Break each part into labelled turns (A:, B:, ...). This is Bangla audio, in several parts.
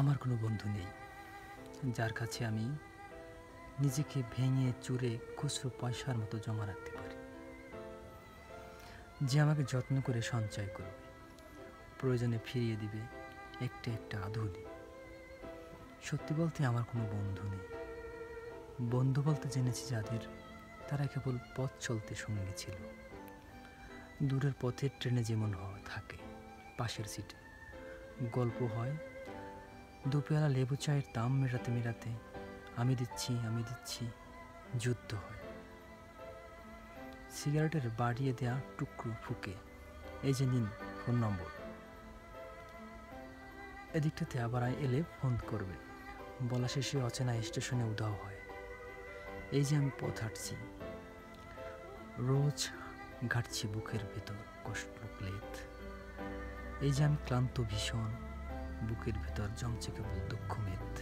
A: আমার কোনো বন্ধু নেই যার কাছে আমি নিজেকে ভেঙে চুরে খুচরো পয়সার মতো জমা রাখতে পারি, যে আমাকে যত্ন করে সঞ্চয় করবে, প্রয়োজনে ফিরিয়ে দিবে একটা একটা আধুলি। সত্যি বলতে আমার কোনো বন্ধু নেই। বন্ধু বলতে জেনেছি যাদের, তারা কেবল পথ চলতে সঙ্গী ছিল। দূরের পথের ট্রেনে যেমন থাকে পাশের সিটে, গল্প হয়, দুপেয়ালা লেবু চায়ের দাম মেটাতে মেটাতে আমি দিচ্ছি যুদ্ধ হয়। সিগারেটের বাড়িয়ে দেয়া টুকরো ফুকে, এই যে নিন ফোন নম্বর, এদিকটাতে আবার এলে ফোন করবে, বলা শেষে অচেনা স্টেশনে উধাও হয়। এই যে আমি পথ হাঁটছি, রোজ ঘাটছি বুকের ভেতর কষ্ট প্লেত। এই যে আমি ক্লান্ত ভীষণ, বুকের ভেতর জমছে কেবল দুঃখ মেদ।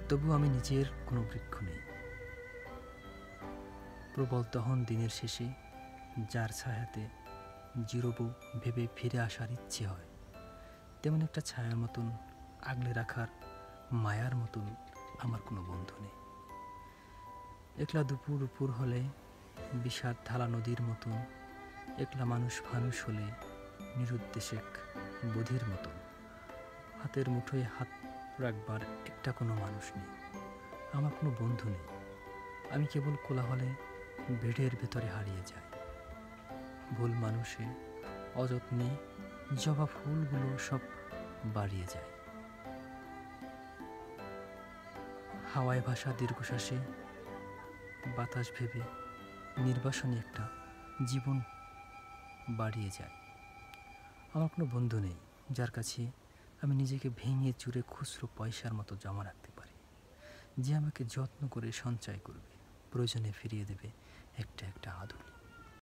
A: তবু আমি নিজের কোনো বৃক্ষ নেই। প্রবল তখন দিনের শেষে যার ছায়াতে জিরোবো ভেবে ফিরে আসার ইচ্ছে হয়, তেমন একটা ছায়ার মতন আগলে রাখার মায়ার মতন আমার কোনো বন্ধু নেই। একলা দুপুর হলে বিষাদ ঢালা নদীর মতন, একলা মানুষ হলে নিরুদ্দেশক বধির মতন। হাতের মুঠোয় হাত রাখবার একটা কোনো মানুষ নেই। আমার কোনো বন্ধু নেই। আমি কেবল কোলাহলে বেডের ভেতরে হারিয়ে যাই। ভুল মানুষে অযত্নে জবা ফুলগুলো সব বাড়িয়ে যায়। হাওয়ায় ভাসা দীর্ঘশ্বাসে বাতাস ভেবে নির্বাসনে একটা জীবন বাড়িয়ে যায়। আমার কোনো বন্ধু নেই যার কাছে আমি নিজেকে ভেঙে চুরে খুচরো পয়সার মতো জমা রাখতে পারি, যে আমাকে যত্ন করে সঞ্চয় করবে, প্রয়োজনে ফিরিয়ে দেবে একটা একটা আধুলি।